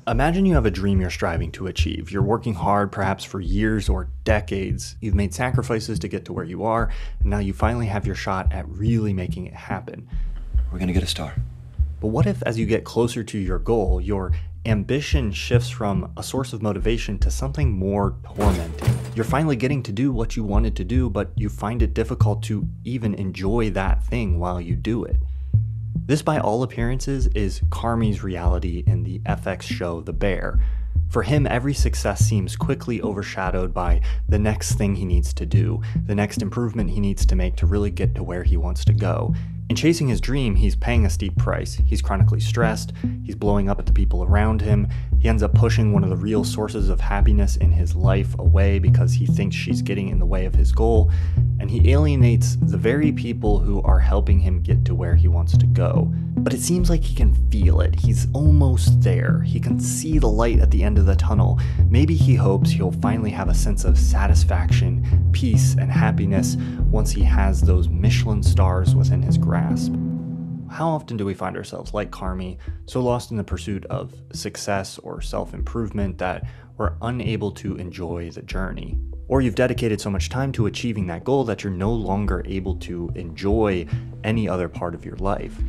Imagine you have a dream you're striving to achieve. You're working hard, perhaps for years or decades. You've made sacrifices to get to where you are, and now you finally have your shot at really making it happen. We're gonna get a star. But what if, as you get closer to your goal, your ambition shifts from a source of motivation to something more tormenting? You're finally getting to do what you wanted to do, but you find it difficult to even enjoy that thing while you do it. This, by all appearances, is Carmy's reality in the FX show The Bear. For him, every success seems quickly overshadowed by the next thing he needs to do, the next improvement he needs to make to really get to where he wants to go. In chasing his dream, he's paying a steep price. He's chronically stressed, he's blowing up at the people around him, he ends up pushing one of the real sources of happiness in his life away because he thinks she's getting in the way of his goal, and he alienates the very people who are helping him get to where he wants to go. But it seems like he can feel it. He's almost there. He can see the light at the end of the tunnel. Maybe he hopes he'll finally have a sense of satisfaction, peace, and happiness once he has those Michelin stars within his grasp. How often do we find ourselves, like Carmy, so lost in the pursuit of success or self-improvement that we're unable to enjoy the journey? Or you've dedicated so much time to achieving that goal that you're no longer able to enjoy any other part of your life.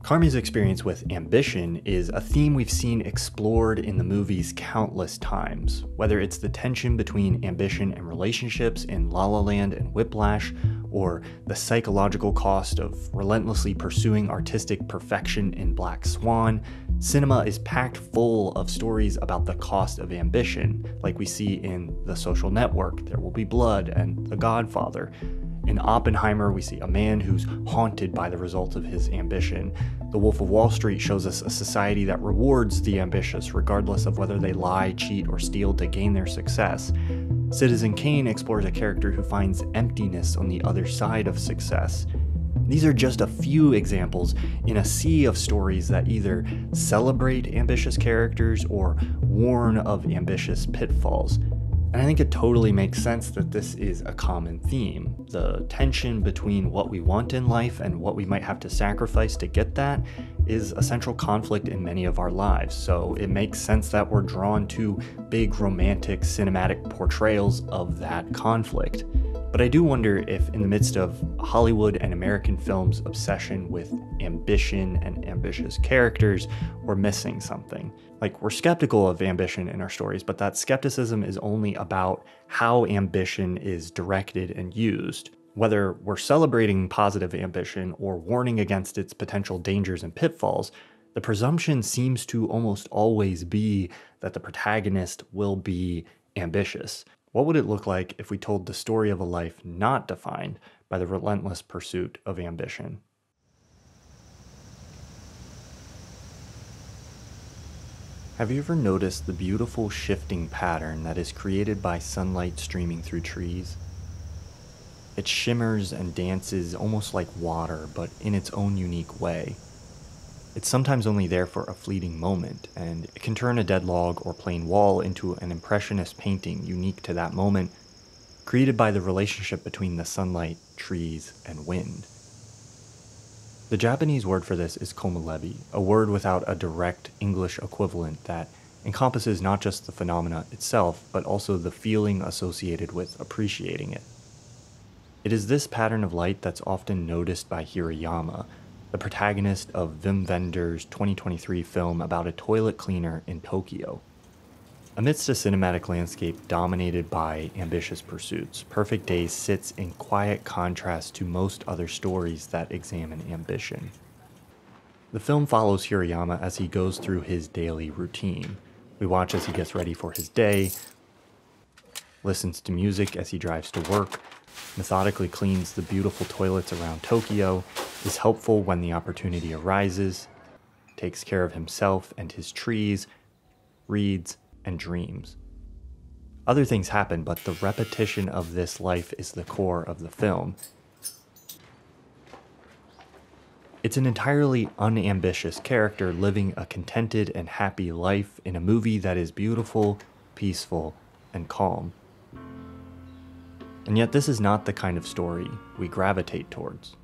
Carmy's experience with ambition is a theme we've seen explored in the movies countless times, whether it's the tension between ambition and relationships in La La Land and Whiplash, or the psychological cost of relentlessly pursuing artistic perfection in Black Swan. Cinema is packed full of stories about the cost of ambition, like we see in The Social Network, There Will Be Blood, and The Godfather. In Oppenheimer, we see a man who's haunted by the results of his ambition. The Wolf of Wall Street shows us a society that rewards the ambitious, regardless of whether they lie, cheat, or steal to gain their success. Citizen Kane explores a character who finds emptiness on the other side of success. These are just a few examples in a sea of stories that either celebrate ambitious characters or warn of ambitious pitfalls. And I think it totally makes sense that this is a common theme. The tension between what we want in life and what we might have to sacrifice to get that is a central conflict in many of our lives. So it makes sense that we're drawn to big romantic cinematic portrayals of that conflict. But I do wonder if, in the midst of Hollywood and American film's obsession with ambition and ambitious characters, we're missing something. Like, we're skeptical of ambition in our stories, but that skepticism is only about how ambition is directed and used. Whether we're celebrating positive ambition or warning against its potential dangers and pitfalls, the presumption seems to almost always be that the protagonist will be ambitious. What would it look like if we told the story of a life not defined by the relentless pursuit of ambition? Have you ever noticed the beautiful shifting pattern that is created by sunlight streaming through trees? It shimmers and dances almost like water, but in its own unique way. It's sometimes only there for a fleeting moment, and it can turn a dead log or plain wall into an impressionist painting unique to that moment, created by the relationship between the sunlight, trees, and wind. The Japanese word for this is komolebi, a word without a direct English equivalent that encompasses not just the phenomena itself, but also the feeling associated with appreciating it. It is this pattern of light that's often noticed by Hirayama, the protagonist of Wim Wenders' 2023 film about a toilet cleaner in Tokyo. Amidst a cinematic landscape dominated by ambitious pursuits, Perfect Days sits in quiet contrast to most other stories that examine ambition. The film follows Hirayama as he goes through his daily routine. We watch as he gets ready for his day, listens to music as he drives to work, methodically cleans the beautiful toilets around Tokyo, is helpful when the opportunity arises, takes care of himself and his trees, reads, and dreams. Other things happen, but the repetition of this life is the core of the film. It's an entirely unambitious character living a contented and happy life in a movie that is beautiful, peaceful, and calm. And yet this is not the kind of story we gravitate towards.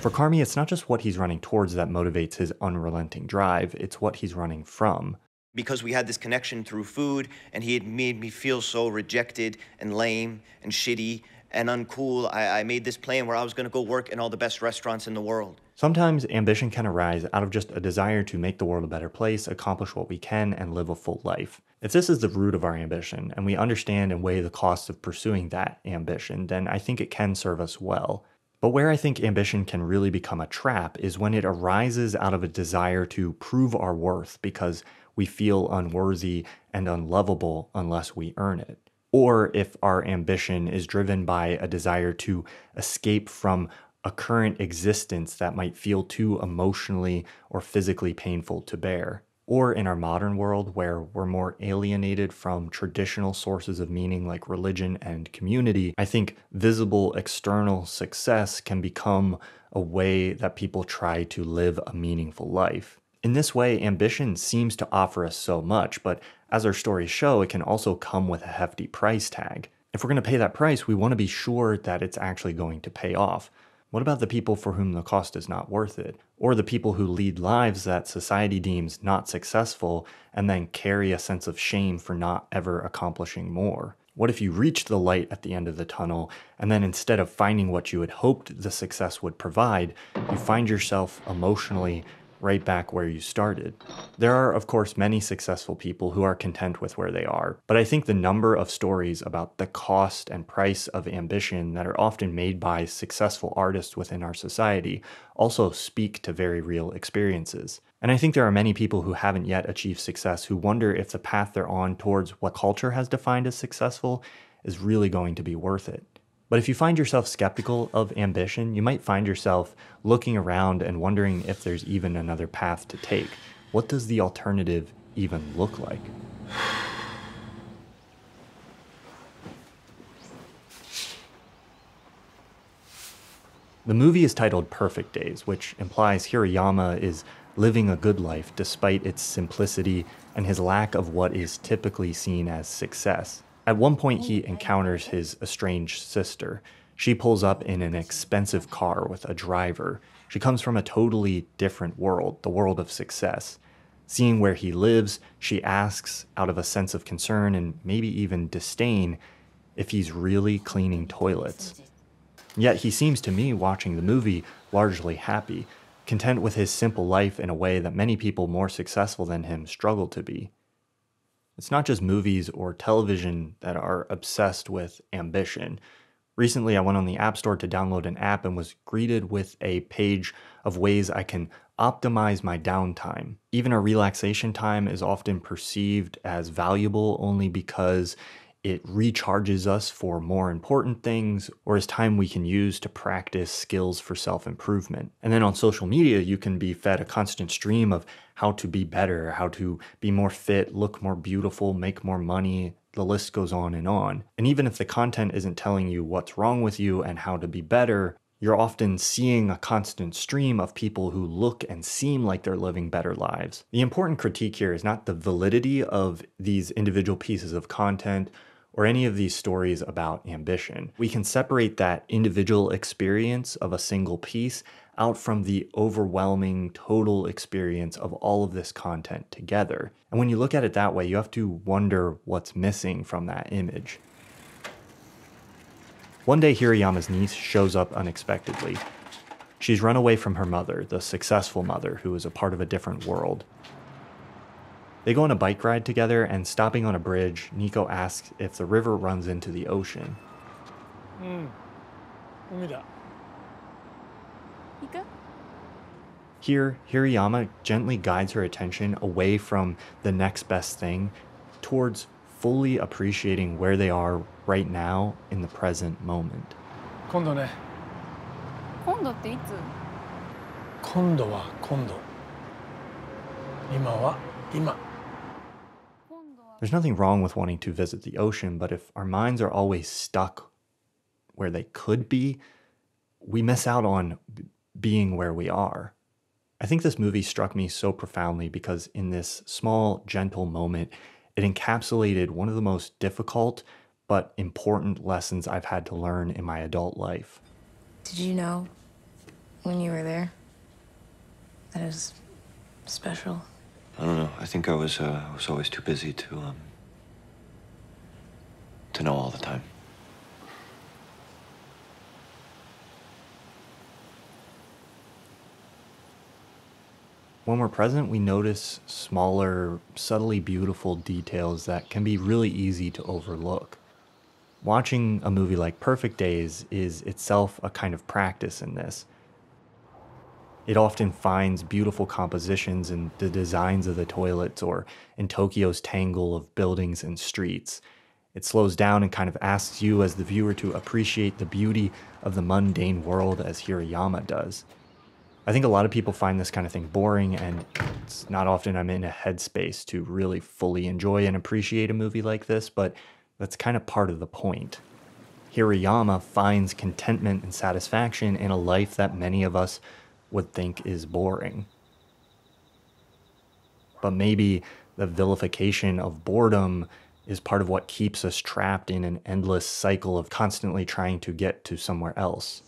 For Carmi, it's not just what he's running towards that motivates his unrelenting drive, it's what he's running from. Because we had this connection through food, and he had made me feel so rejected and lame and shitty and uncool, I made this plan where I was gonna go work in all the best restaurants in the world. Sometimes ambition can arise out of just a desire to make the world a better place, accomplish what we can, and live a full life. If this is the root of our ambition, and we understand and weigh the costs of pursuing that ambition, then I think it can serve us well. But where I think ambition can really become a trap is when it arises out of a desire to prove our worth because we feel unworthy and unlovable unless we earn it. Or if our ambition is driven by a desire to escape from a current existence that might feel too emotionally or physically painful to bear. Or in our modern world where we're more alienated from traditional sources of meaning like religion and community, I think visible external success can become a way that people try to live a meaningful life. In this way, ambition seems to offer us so much, but as our stories show, it can also come with a hefty price tag. If we're going to pay that price, we want to be sure that it's actually going to pay off. What about the people for whom the cost is not worth it? Or the people who lead lives that society deems not successful and then carry a sense of shame for not ever accomplishing more? What if you reach the light at the end of the tunnel and then instead of finding what you had hoped the success would provide, you find yourself emotionally right back where you started? There are, of course, many successful people who are content with where they are, but I think the number of stories about the cost and price of ambition that are often made by successful artists within our society also speak to very real experiences. And I think there are many people who haven't yet achieved success who wonder if the path they're on towards what culture has defined as successful is really going to be worth it. But if you find yourself skeptical of ambition, you might find yourself looking around and wondering if there's even another path to take. What does the alternative even look like? The movie is titled Perfect Days, which implies Hirayama is living a good life despite its simplicity and his lack of what is typically seen as success. At one point, he encounters his estranged sister. She pulls up in an expensive car with a driver. She comes from a totally different world, the world of success. Seeing where he lives, she asks, out of a sense of concern and maybe even disdain, if he's really cleaning toilets. Yet he seems to me, watching the movie, largely happy, content with his simple life in a way that many people more successful than him struggle to be. It's not just movies or television that are obsessed with ambition. Recently, I went on the App Store to download an app and was greeted with a page of ways I can optimize my downtime. Even our relaxation time is often perceived as valuable only because it recharges us for more important things or is time we can use to practice skills for self-improvement. And then on social media, you can be fed a constant stream of how to be better, how to be more fit, look more beautiful, make more money. The list goes on. And even if the content isn't telling you what's wrong with you and how to be better, you're often seeing a constant stream of people who look and seem like they're living better lives. The important critique here is not the validity of these individual pieces of content or any of these stories about ambition. We can separate that individual experience of a single piece out from the overwhelming total experience of all of this content together. And when you look at it that way, you have to wonder what's missing from that image. One day, Hirayama's niece shows up unexpectedly. She's run away from her mother, the successful mother, who is a part of a different world. They go on a bike ride together, and stopping on a bridge, Nico asks if the river runs into the ocean. Here, Hirayama gently guides her attention away from the next best thing towards fully appreciating where they are right now in the present moment. 今度ね。今度っていつ？今度は今度。今は今。There's nothing wrong with wanting to visit the ocean, but if our minds are always stuck where they could be, we miss out on being where we are. I think this movie struck me so profoundly because in this small, gentle moment, it encapsulated one of the most difficult but important lessons I've had to learn in my adult life. Did you know when you were there? That it was special? I don't know. I think I was always too busy to know all the time. When we're present, we notice smaller, subtly beautiful details that can be really easy to overlook. Watching a movie like Perfect Days is itself a kind of practice in this. It often finds beautiful compositions in the designs of the toilets or in Tokyo's tangle of buildings and streets. It slows down and kind of asks you as the viewer to appreciate the beauty of the mundane world as Hirayama does. I think a lot of people find this kind of thing boring, and it's not often I'm in a headspace to really fully enjoy and appreciate a movie like this, but that's kind of part of the point. Hirayama finds contentment and satisfaction in a life that many of us would think is boring. But maybe the vilification of boredom is part of what keeps us trapped in an endless cycle of constantly trying to get to somewhere else.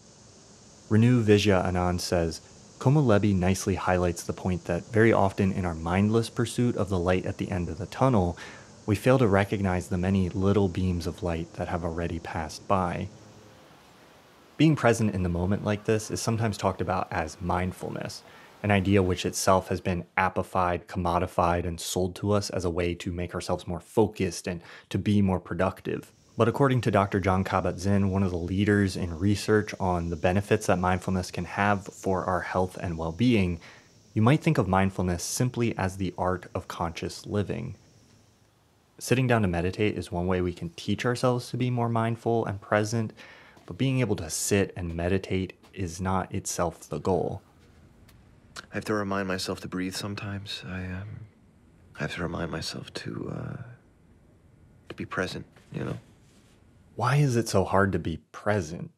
Renu Vijaya Anand says, Komolebi nicely highlights the point that very often in our mindless pursuit of the light at the end of the tunnel, we fail to recognize the many little beams of light that have already passed by. Being present in the moment like this is sometimes talked about as mindfulness, an idea which itself has been appified, commodified, and sold to us as a way to make ourselves more focused and to be more productive. But according to Dr. Jon Kabat-Zinn, one of the leaders in research on the benefits that mindfulness can have for our health and well-being, you might think of mindfulness simply as the art of conscious living. Sitting down to meditate is one way we can teach ourselves to be more mindful and present, but being able to sit and meditate is not itself the goal. I have to remind myself to breathe sometimes. I have to remind myself to be present, you know? Why is it so hard to be present?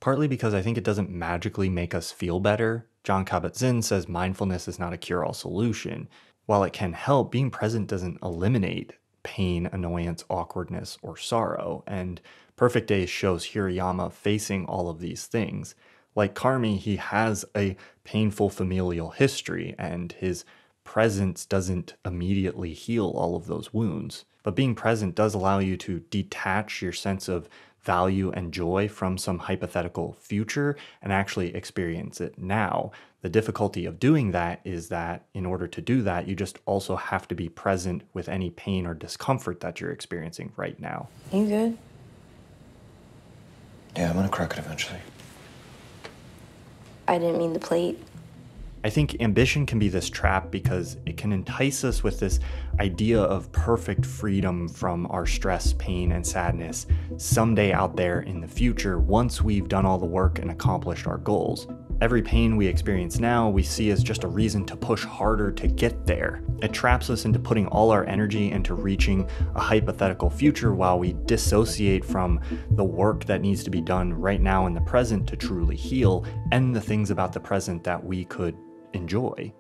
Partly because I think it doesn't magically make us feel better. Jon Kabat-Zinn says mindfulness is not a cure-all solution. While it can help, being present doesn't eliminate pain, annoyance, awkwardness, or sorrow. And Perfect Days shows Hirayama facing all of these things. Like Carmi, he has a painful familial history, and his presence doesn't immediately heal all of those wounds. But being present does allow you to detach your sense of value and joy from some hypothetical future and actually experience it now. The difficulty of doing that is that in order to do that, you just also have to be present with any pain or discomfort that you're experiencing right now. You good? Yeah, I'm gonna crack it eventually. I didn't mean the plate. I think ambition can be this trap because it can entice us with this idea of perfect freedom from our stress, pain, and sadness someday out there in the future once we've done all the work and accomplished our goals. Every pain we experience now we see as just a reason to push harder to get there. It traps us into putting all our energy into reaching a hypothetical future while we dissociate from the work that needs to be done right now in the present to truly heal and the things about the present that we could enjoy.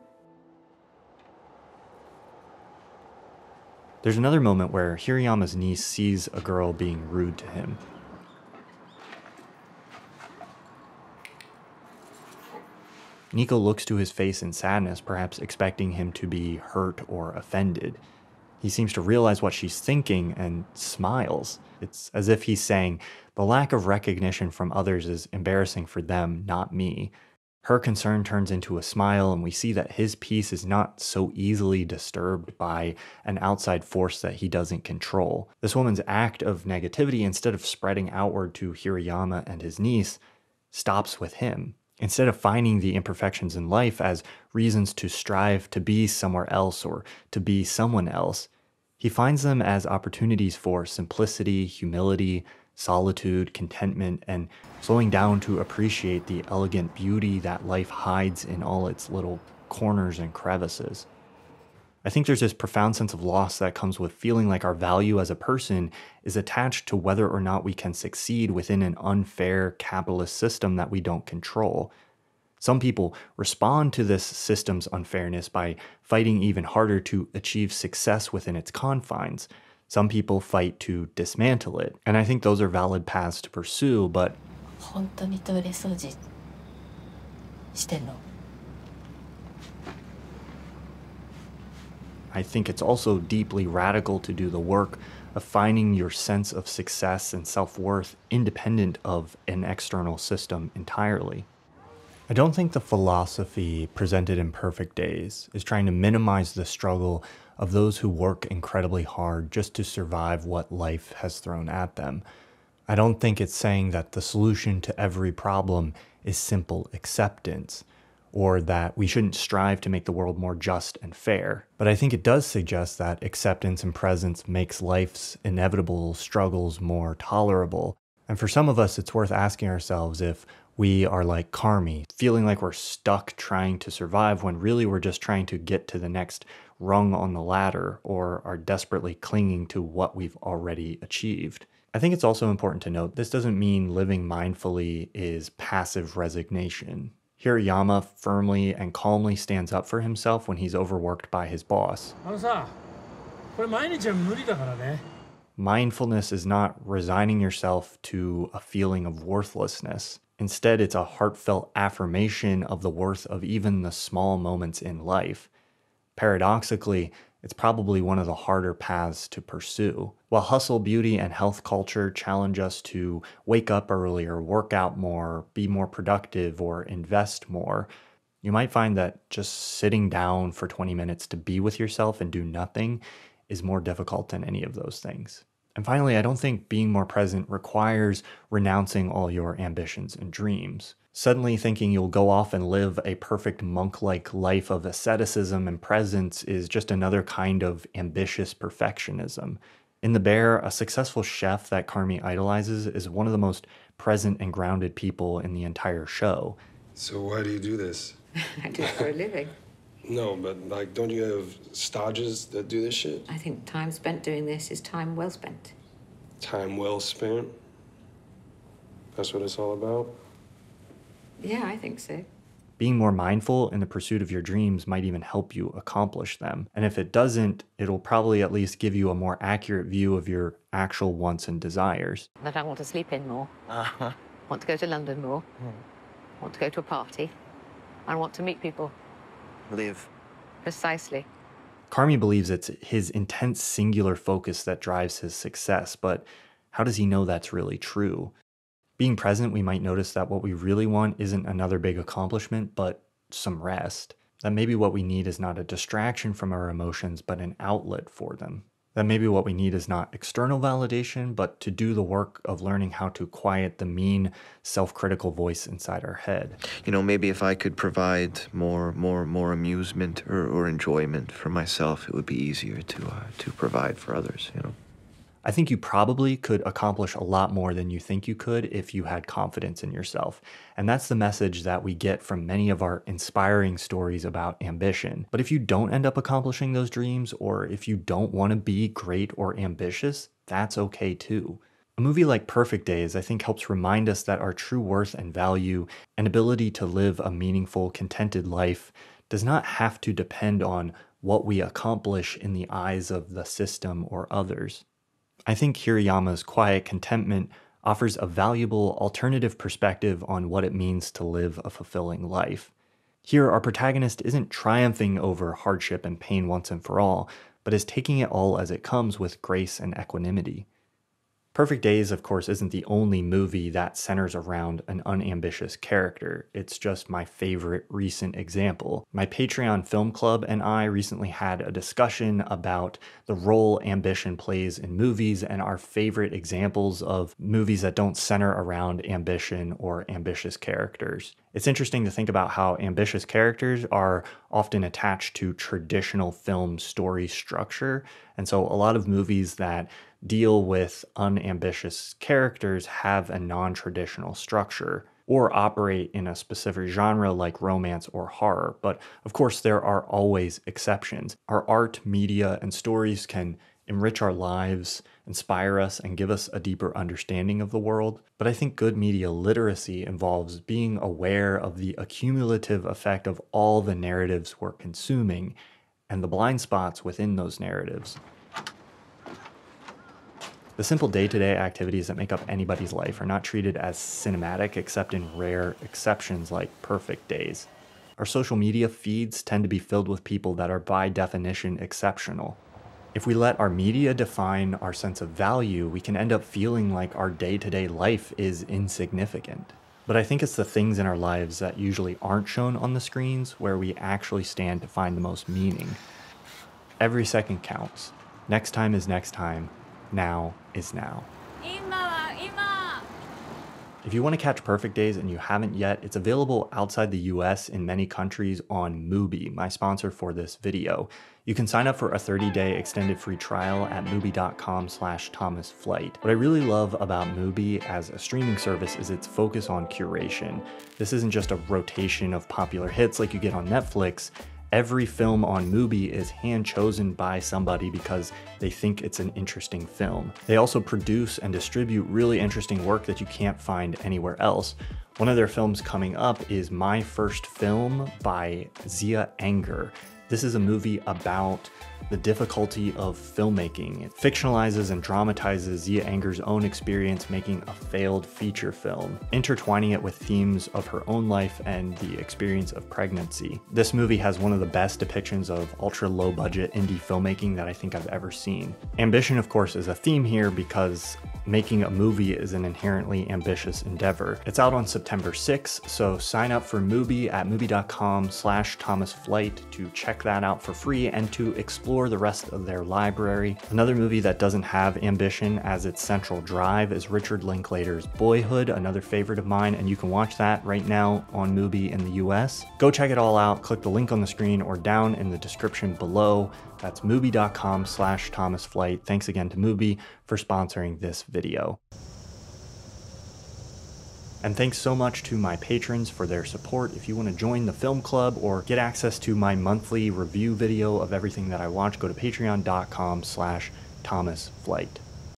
There's another moment where Hirayama's niece sees a girl being rude to him. Nico looks to his face in sadness, perhaps expecting him to be hurt or offended. He seems to realize what she's thinking and smiles. It's as if he's saying, the lack of recognition from others is embarrassing for them, not me. Her concern turns into a smile, and we see that his peace is not so easily disturbed by an outside force that he doesn't control. This woman's act of negativity, instead of spreading outward to Hirayama and his niece, stops with him. Instead of finding the imperfections in life as reasons to strive to be somewhere else or to be someone else, he finds them as opportunities for simplicity, humility, solitude, contentment, and slowing down to appreciate the elegant beauty that life hides in all its little corners and crevices. I think there's this profound sense of loss that comes with feeling like our value as a person is attached to whether or not we can succeed within an unfair capitalist system that we don't control. Some people respond to this system's unfairness by fighting even harder to achieve success within its confines. Some people fight to dismantle it, and I think those are valid paths to pursue, but 本当にトイレ掃除してんの？ I think it's also deeply radical to do the work of finding your sense of success and self-worth independent of an external system entirely. I don't think the philosophy presented in Perfect Days is trying to minimize the struggle of those who work incredibly hard just to survive what life has thrown at them. I don't think it's saying that the solution to every problem is simple acceptance, or that we shouldn't strive to make the world more just and fair. But I think it does suggest that acceptance and presence makes life's inevitable struggles more tolerable. And for some of us, it's worth asking ourselves if we are like Carmy, feeling like we're stuck trying to survive when really we're just trying to get to the next rung on the ladder, or are desperately clinging to what we've already achieved. I think it's also important to note this doesn't mean living mindfully is passive resignation. Hirayama firmly and calmly stands up for himself when he's overworked by his boss. あのさ、これ毎日は無理だからね。 Mindfulness is not resigning yourself to a feeling of worthlessness. Instead, it's a heartfelt affirmation of the worth of even the small moments in life. Paradoxically, it's probably one of the harder paths to pursue. While hustle, beauty, and health culture challenge us to wake up earlier, work out more, be more productive, or invest more, you might find that just sitting down for 20 minutes to be with yourself and do nothing is more difficult than any of those things. And finally, I don't think being more present requires renouncing all your ambitions and dreams. Suddenly thinking you'll go off and live a perfect monk-like life of asceticism and presence is just another kind of ambitious perfectionism. In The Bear, a successful chef that Carmy idolizes is one of the most present and grounded people in the entire show. So why do you do this? I do it for a living. No, but like, don't you have stodges that do this shit? I think time spent doing this is time well spent. Time well spent? That's what it's all about? Yeah, I think so. Being more mindful in the pursuit of your dreams might even help you accomplish them. And if it doesn't, it'll probably at least give you a more accurate view of your actual wants and desires. That I want to sleep in more. Want to go to London more. Want to go to a party. I want to meet people. Live. Precisely. Carmy believes it's his intense singular focus that drives his success, but how does he know that's really true? Being present, we might notice that what we really want isn't another big accomplishment, but some rest. That maybe what we need is not a distraction from our emotions, but an outlet for them. That maybe what we need is not external validation, but to do the work of learning how to quiet the mean, self-critical voice inside our head. You know, maybe if I could provide more amusement or enjoyment for myself, it would be easier to provide for others, you know. I think you probably could accomplish a lot more than you think you could if you had confidence in yourself. And that's the message that we get from many of our inspiring stories about ambition. But if you don't end up accomplishing those dreams, or if you don't want to be great or ambitious, that's okay too. A movie like Perfect Days, I think, helps remind us that our true worth and value and ability to live a meaningful, contented life does not have to depend on what we accomplish in the eyes of the system or others. I think Hirayama's quiet contentment offers a valuable alternative perspective on what it means to live a fulfilling life. Here, our protagonist isn't triumphing over hardship and pain once and for all, but is taking it all as it comes with grace and equanimity. Perfect Days, of course, isn't the only movie that centers around an unambitious character. It's just my favorite recent example. My Patreon film club and I recently had a discussion about the role ambition plays in movies and our favorite examples of movies that don't center around ambition or ambitious characters. It's interesting to think about how ambitious characters are often attached to traditional film story structure. And so a lot of movies that deal with unambitious characters have a non-traditional structure or operate in a specific genre like romance or horror. But of course, there are always exceptions. Our art, media, and stories can enrich our lives, inspire us, and give us a deeper understanding of the world. But I think good media literacy involves being aware of the accumulative effect of all the narratives we're consuming and the blind spots within those narratives. The simple day-to-day activities that make up anybody's life are not treated as cinematic except in rare exceptions like perfect days. Our social media feeds tend to be filled with people that are by definition exceptional. If we let our media define our sense of value, we can end up feeling like our day-to-day life is insignificant. But I think it's the things in our lives that usually aren't shown on the screens where we actually stand to find the most meaning. Every second counts. Next time is next time. Now is now. If you want to catch Perfect Days and you haven't yet, it's available outside the US in many countries on Mubi, my sponsor for this video. You can sign up for a 30-day extended free trial at mubi.com/ThomasFlight. What I really love about Mubi as a streaming service is its focus on curation. This isn't just a rotation of popular hits like you get on Netflix. Every film on Mubi is hand-chosen by somebody because they think it's an interesting film. They also produce and distribute really interesting work that you can't find anywhere else. One of their films coming up is My First Film by Zia Anger. This is a movie about the difficulty of filmmaking. It fictionalizes and dramatizes Zia Anger's own experience making a failed feature film, intertwining it with themes of her own life and the experience of pregnancy. This movie has one of the best depictions of ultra low budget indie filmmaking that I think I've ever seen. Ambition, of course, is a theme here because making a movie is an inherently ambitious endeavor. It's out on September 6th, so sign up for Mubi at mubi.com/ThomasFlight to check that out for free and to explore the rest of their library. Another movie that doesn't have ambition as its central drive is Richard Linklater's Boyhood, another favorite of mine, and you can watch that right now on Mubi in the US. Go check it all out, click the link on the screen or down in the description below. That's mubi.com/ThomasFlight. Thanks again to Mubi for sponsoring this video. And thanks so much to my patrons for their support. If you want to join the film club or get access to my monthly review video of everything that I watch, go to patreon.com/ThomasFlight.